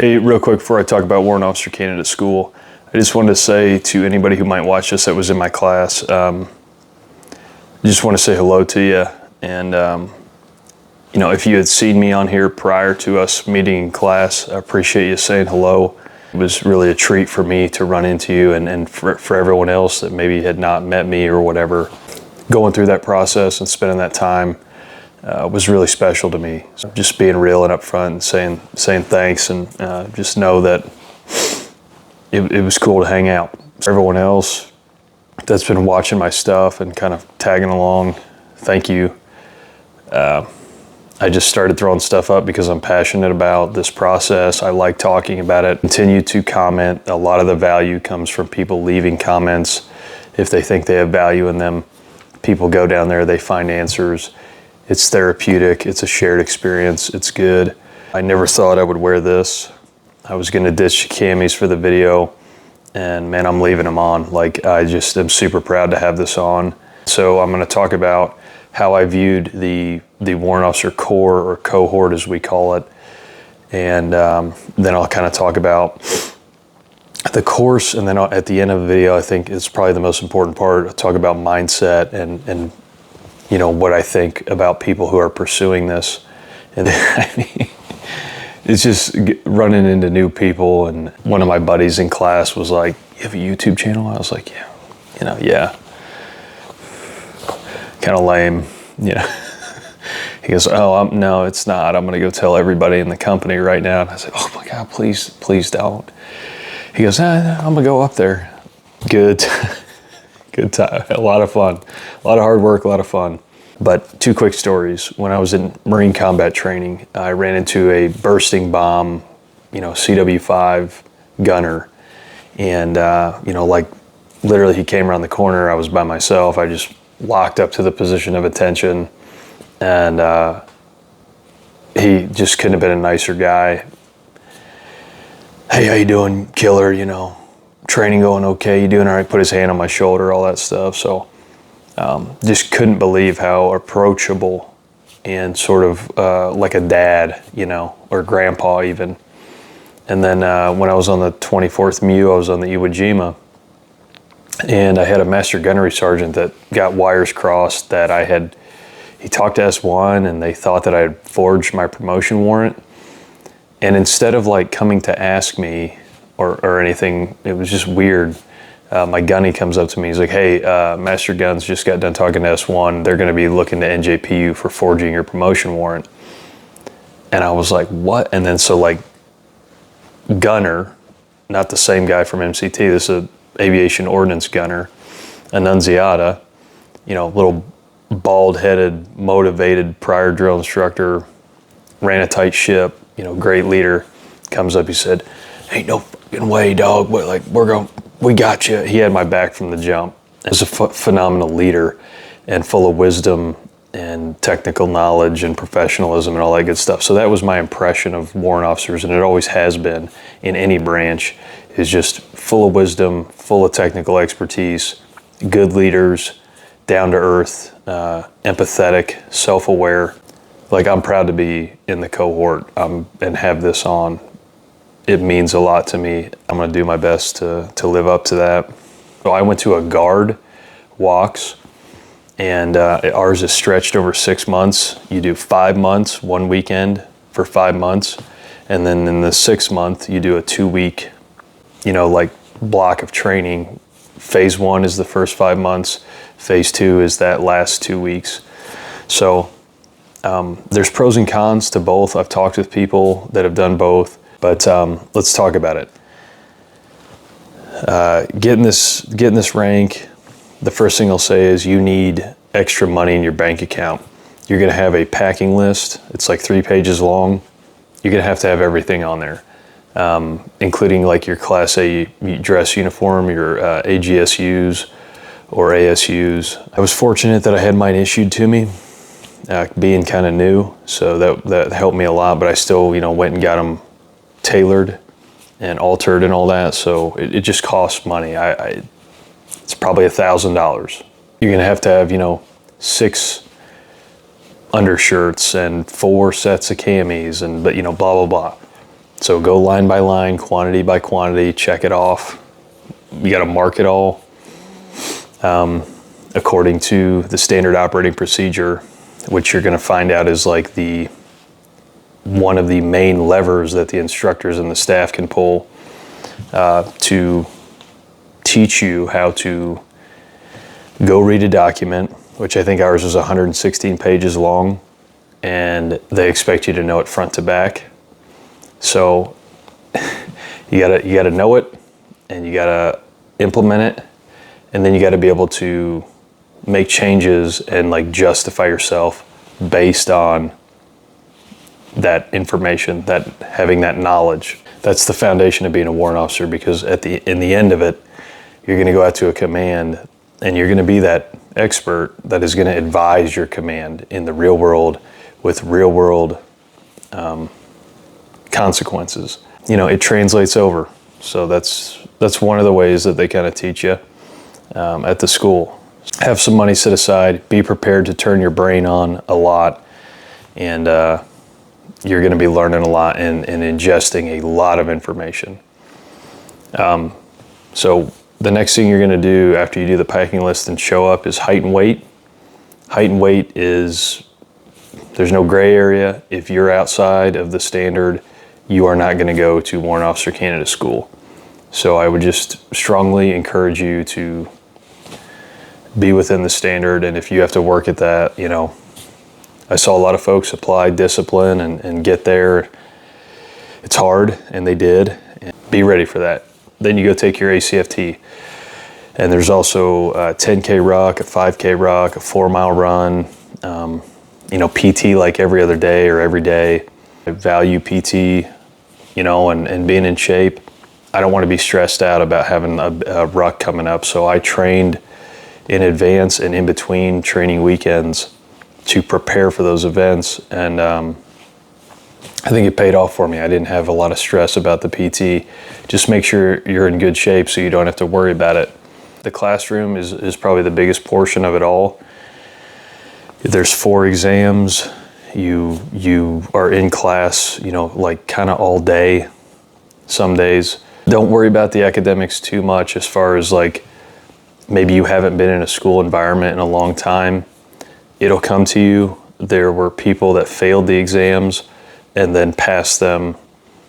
Hey, real quick before I talk about Warrant Officer Candidate School, I just wanted to say to anybody who might watch this that was in my class, I just want to say hello to you. And, you know, if you had seen me on here prior to us meeting in class, I appreciate you saying hello. It was really a treat for me to run into you and for everyone else that maybe had not met me or whatever. Going through that process and spending that time was really special to me. So just being real and upfront and saying thanks, and just know that it was cool to hang out. For everyone else that's been watching my stuff and kind of tagging along, thank you. I just started throwing stuff up because I'm passionate about this process. I like talking about it. Continue to comment. A lot of the value comes from people leaving comments. If they think they have value in them, people go down there, they find answers. It's therapeutic, it's a shared experience, it's good. I never thought I would wear this. I was gonna ditch the camis for the video, and man, I'm leaving them on. Like, I just am super proud to have this on. So I'm gonna talk about how I viewed the Warrant Officer Corps, or cohort as we call it. And then I'll kind of talk about the course, and then at the end of the video, I think it's probably the most important part, I'll talk about mindset and you know, what I think about people who are pursuing this. And I mean, it's just running into new people. And one of my buddies in class was like, "You have a YouTube channel?" I was like, "Yeah, you know, yeah." Kind of lame, you know. He goes, "Oh, no, it's not. I'm gonna go tell everybody in the company right now." And I said, "Oh my God, please don't." He goes, "I'm gonna go up there." Good. Good time, a lot of fun, a lot of hard work, a lot of fun. But two quick stories. When I was in Marine combat training, I ran into a bursting bomb, you know, CW5 gunner. And, you know, like literally he came around the corner, I was by myself. I just locked up to the position of attention, and he just couldn't have been a nicer guy. "Hey, how you doing, killer? You know, training going okay? You doing all right?" Put his hand on my shoulder, all that stuff. So just couldn't believe how approachable and sort of like a dad, you know, or grandpa even. And then when I was on the 24th MU, I was on the Iwo Jima, and I had a master gunnery sergeant that got wires crossed that he talked to S1 and they thought that I had forged my promotion warrant. And instead of like coming to ask me or anything, it was just weird. My gunny comes up to me, he's like, "Hey, Master Guns just got done talking to S1. They're gonna be looking to NJP you for forging your promotion warrant." And I was like, "What?" And then so like gunner, not the same guy from MCT, this is an aviation ordnance gunner, Annunziata, you know, little bald-headed, motivated prior drill instructor, ran a tight ship, you know, great leader, comes up, he said, "Ain't no fucking way, dog. We got you." He had my back from the jump. He was a phenomenal leader and full of wisdom and technical knowledge and professionalism and all that good stuff. So that was my impression of warrant officers, and it always has been in any branch, is just full of wisdom, full of technical expertise, good leaders, down to earth, empathetic, self-aware. Like, I'm proud to be in the cohort and have this on. It means a lot to me. I'm gonna do my best to live up to that. So I went to a guard WOCS, and ours is stretched over 6 months. You do 5 months, 1 weekend for 5 months. And then in the 6th month, you do a 2-week, you know, like block of training. Phase 1 is the first 5 months. Phase 2 is that last 2 weeks. So there's pros and cons to both. I've talked with people that have done both. But let's talk about it. Getting this rank, the first thing I'll say is you need extra money in your bank account. You're gonna have a packing list. It's like 3 pages long. You're gonna have to have everything on there, including like your Class A dress uniform, your AGSUs or ASUs. I was fortunate that I had mine issued to me, being kind of new, so that helped me a lot. But I still, you know, went and got them tailored and altered and all that, so it just costs money. It's probably $1,000. You're gonna have to have, you know, 6 undershirts and 4 sets of camis, and, but, you know, blah blah blah. So go line by line, quantity by quantity, check it off. You got to mark it all according to the standard operating procedure, which you're going to find out is like one of the main levers that the instructors and the staff can pull to teach you how to go read a document, which I think ours was 116 pages long, and they expect you to know it front to back. So you gotta know it, and you gotta implement it, and then you gotta be able to make changes and like justify yourself based on that information, that having that knowledge. That's the foundation of being a warrant officer, because in the end of it, you're going to go out to a command and you're going to be that expert that is going to advise your command in the real world with real world consequences. You know, it translates over. So that's one of the ways that they kind of teach you at the school. Have some money set aside, be prepared to turn your brain on a lot, and you're going to be learning a lot and ingesting a lot of information. So the next thing you're going to do after you do the packing list and show up is height and weight. Height and weight is, there's no gray area. If you're outside of the standard, you are not going to go to Warrant Officer Candidate School. So I would just strongly encourage you to be within the standard, and if you have to work at that, you know, I saw a lot of folks apply discipline and get there. It's hard, and they did. And be ready for that. Then you go take your ACFT. And there's also a 10K ruck, a 5K ruck, a 4-mile run, you know, PT like every other day or every day. I value PT, you know, and being in shape. I don't want to be stressed out about having a ruck coming up, so I trained in advance and in between training weekends to prepare for those events, and I think it paid off for me. I didn't have a lot of stress about the PT. Just make sure you're in good shape so you don't have to worry about it. The classroom is probably the biggest portion of it all. There's 4 exams. You are in class, you know, like kind of all day some days. Don't worry about the academics too much, as far as like maybe you haven't been in a school environment in a long time. It'll come to you. There were people that failed the exams and then passed them,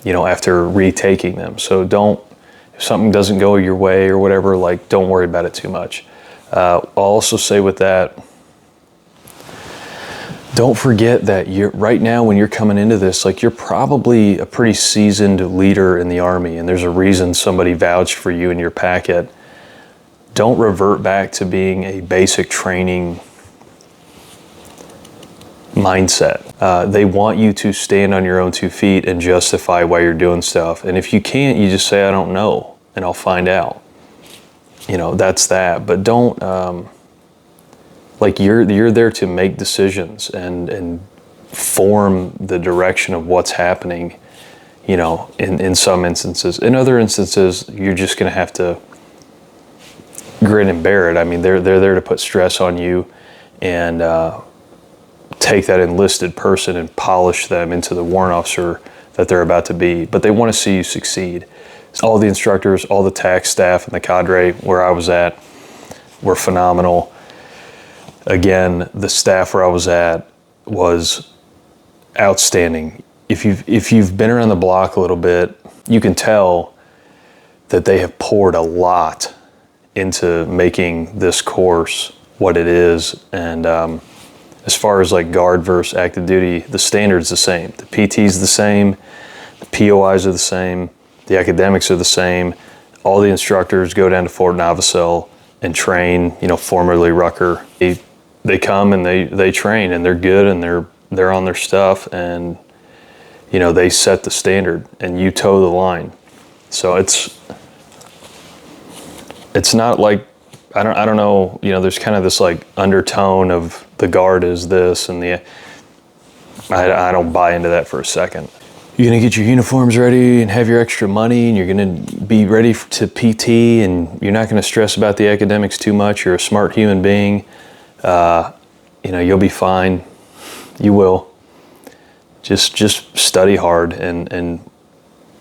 you know, after retaking them. So if something doesn't go your way or whatever, like, don't worry about it too much. I'll also say with that, don't forget that right now when you're coming into this, like, you're probably a pretty seasoned leader in the Army, and there's a reason somebody vouched for you in your packet. Don't revert back to being a basic training mindset. They want you to stand on your own 2 feet and justify why you're doing stuff. And if you can't, you just say, I don't know, and I'll find out. You know, that's that. But don't, like, you're there to make decisions and form the direction of what's happening, you know, in some instances. In other instances, you're just going to have to grin and bear it. I mean, they're there to put stress on you and take that enlisted person and polish them into the warrant officer that they're about to be. But they want to see you succeed. All the instructors, all the tax staff, and the cadre where I was at were phenomenal. Again, the staff where I was at was outstanding. If you've been around the block a little bit, you can tell that they have poured a lot into making this course what it is. And as far as like guard versus active duty, the standard's the same. The PT's the same, the POIs are the same, the academics are the same. All the instructors go down to Fort Novosel and train, you know, formerly Rucker. They come and they train, and they're good, and they're on their stuff, and you know, they set the standard and you toe the line. So it's not like, I don't know, you know, there's kind of this like undertone of the guard is this and I don't buy into that for a second. You're gonna get your uniforms ready and have your extra money, and you're gonna be ready to PT, and you're not gonna stress about the academics too much. You're a smart human being. You know, you'll be fine. You will. Just study hard and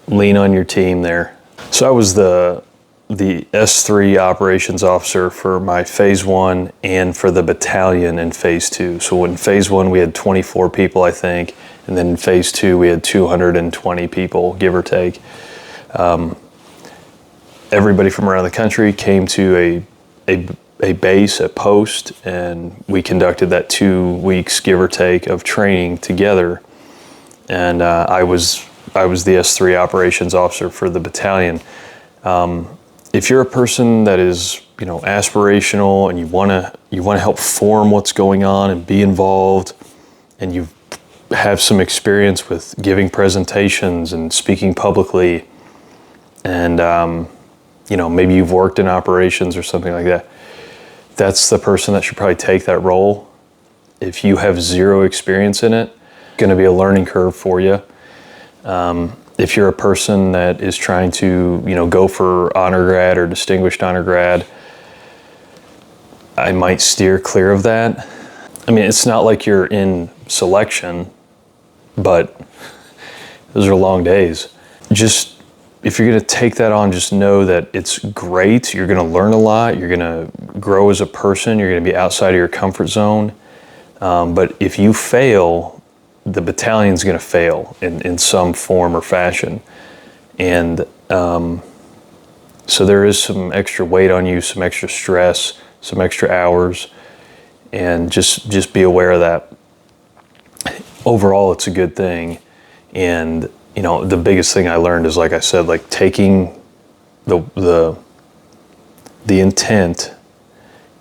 lean on your team there. So I was the S3 operations officer for my phase 1 and for the battalion in phase 2. So in phase 1 we had 24 people, I think, and then in phase 2 we had 220 people, give or take. Everybody from around the country came to a base, a post, and we conducted that 2 weeks, give or take, of training together. And I was the S3 operations officer for the battalion. If you're a person that is, you know, aspirational and you wanna help form what's going on and be involved, and you have some experience with giving presentations and speaking publicly, and you know, maybe you've worked in operations or something like that, that's the person that should probably take that role. If you have zero experience in it, it's going to be a learning curve for you. If you're a person that is trying to, you know, go for honor grad or distinguished honor grad, I might steer clear of that. I mean, it's not like you're in selection, but those are long days. Just, if you're going to take that on, just know that it's great. You're going to learn a lot. You're going to grow as a person. You're going to be outside of your comfort zone. But if you fail, the battalion's going to fail in some form or fashion. And so there is some extra weight on you, some extra stress, some extra hours, and just be aware of that. Overall, it's a good thing. And you know, the biggest thing I learned is, like I said, like taking the intent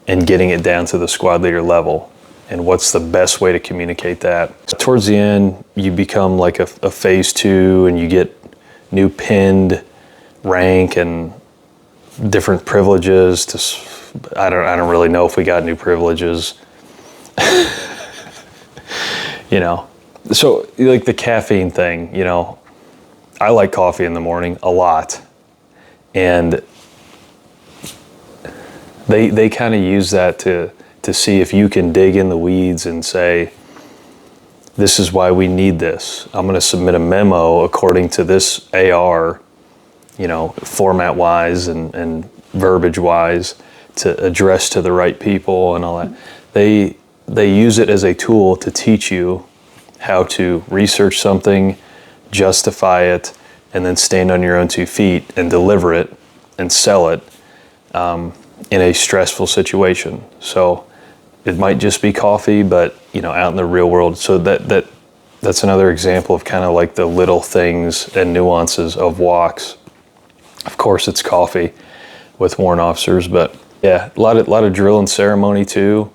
and getting it down to the squad leader level, and what's the best way to communicate that. Towards the end, you become like a phase 2, and you get new pinned rank and different privileges. I don't really know if we got new privileges. You know, so like the caffeine thing, you know, I like coffee in the morning a lot, and they kind of use that to see if you can dig in the weeds and say, this is why we need this. I'm going to submit a memo according to this AR, you know, format wise and verbiage wise, to address to the right people and all that. They use it as a tool to teach you how to research something, justify it, and then stand on your own 2 feet and deliver it and sell it in a stressful situation. So it might just be coffee, but you know, out in the real world. So that's another example of kind of like the little things and nuances of WOCS. Of course, it's coffee with warrant officers, but yeah, a lot of drill and ceremony too.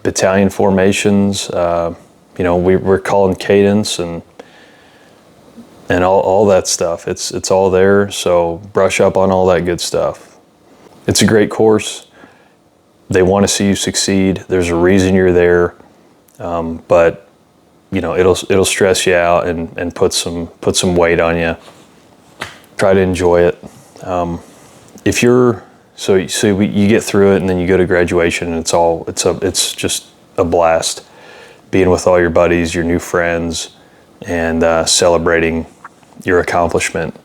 Battalion formations. You know, we're calling cadence and all that stuff. It's all there, so brush up on all that good stuff. It's a great course. They want to see you succeed. There's a reason you're there, but you know, it'll stress you out and put some weight on you. Try to enjoy it. If you're you get through it, and then you go to graduation, and it's just a blast. Being with all your buddies, your new friends, and celebrating your accomplishment.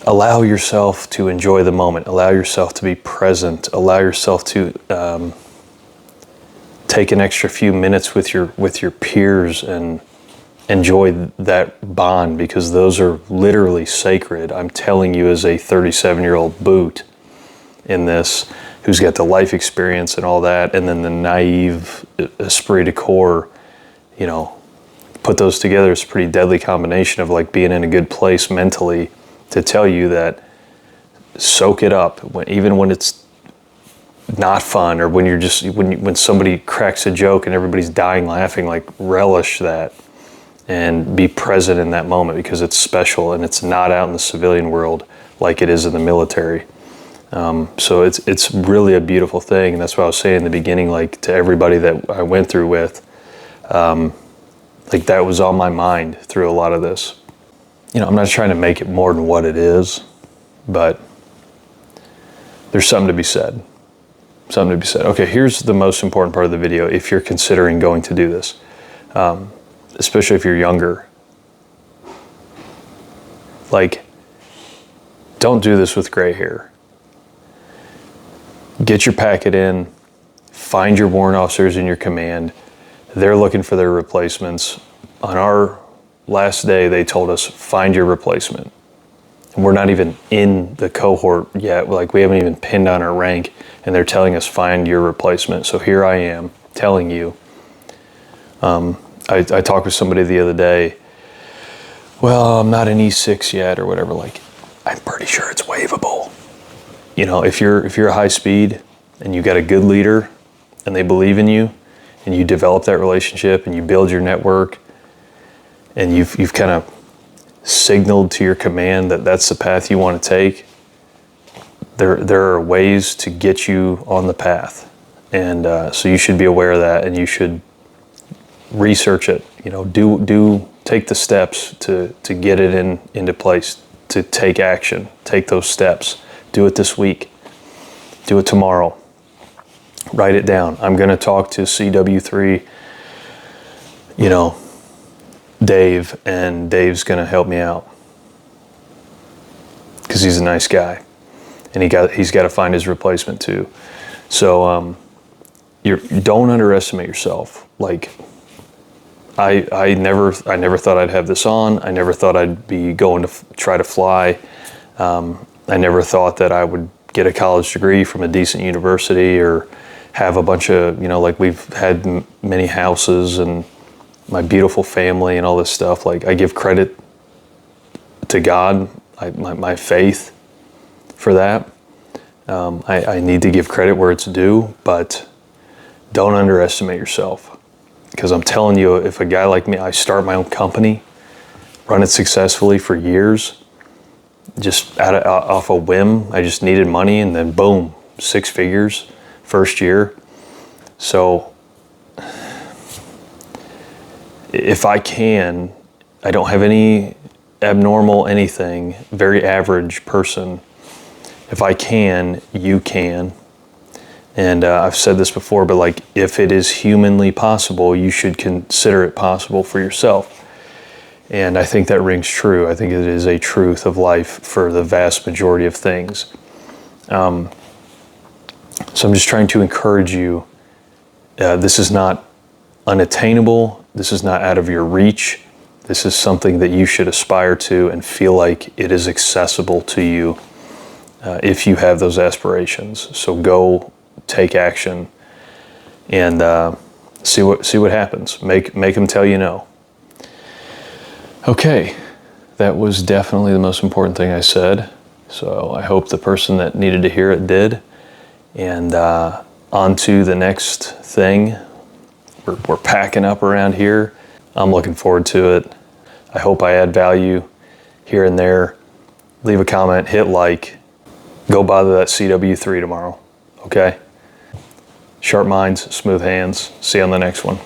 Allow yourself to enjoy the moment. Allow yourself to be present. Allow yourself to take an extra few minutes with your peers and enjoy that bond, because those are literally sacred. I'm telling you, as a 37-year-old boot in this, who's got the life experience and all that, and then the naive esprit de corps, you know, put those together. It's a pretty deadly combination of like being in a good place mentally to tell you that soak it up, even when it's not fun, or when you're just when somebody cracks a joke and everybody's dying laughing, like relish that and be present in that moment, because it's special and it's not out in the civilian world like it is in the military. So it's really a beautiful thing, and that's what I was saying in the beginning, like to everybody that I went through with, like that was on my mind through a lot of this. You know, I'm not trying to make it more than what it is, but there's something to be said. Something to be said. Okay, here's the most important part of the video if you're considering going to do this, especially if you're younger. Like, don't do this with gray hair. Get your packet in, find your warrant officers in your command. They're looking for their replacements. On our last day, they told us, find your replacement. And we're not even in the cohort yet. Like, we haven't even pinned on our rank, and they're telling us, find your replacement. So here I am telling you. I talked with somebody the other day. Well, I'm not an E6 yet or whatever. Like, I'm pretty sure it's waivable. You know, if you're a high speed and you got a good leader and they believe in you and you develop that relationship and you build your network and you've kind of signaled to your command that that's the path you want to take, there are ways to get you on the path. And so you should be aware of that, and you should research it. You know, take the steps to get it into place, to take action, take those steps. Do it this week. Do it tomorrow. Write it down. I'm going to talk to CW3, you know, Dave, and Dave's going to help me out because he's a nice guy, and he's got to find his replacement too. So you don't underestimate yourself. Like, I never thought I'd have this on. I never thought I'd be going to try to fly. I never thought that I would get a college degree from a decent university or have a bunch of, you know, like, we've had many houses and my beautiful family and all this stuff. Like, I give credit to God, my faith for that. I need to give credit where it's due, but don't underestimate yourself. Because I'm telling you, if a guy like me, I start my own company, run it successfully for years, just off a whim. I just needed money, and then boom, 6 figures first year. So if I can, I don't have any abnormal anything, very average person. If I can, you can. And I've said this before, but like, if it is humanly possible, you should consider it possible for yourself. And I think that rings true. I think it is a truth of life for the vast majority of things. So I'm just trying to encourage you. This is not unattainable. This is not out of your reach. This is something that you should aspire to and feel like it is accessible to you if you have those aspirations. So go take action and see what happens. Make them tell you no. Okay, that was definitely the most important thing I said. So I hope the person that needed to hear it did. And on to the next thing. We're packing up around here. I'm looking forward to it. I hope I add value here and there. Leave a comment, hit like, go bother that CW3 tomorrow, okay? Sharp minds, smooth hands. See you on the next one.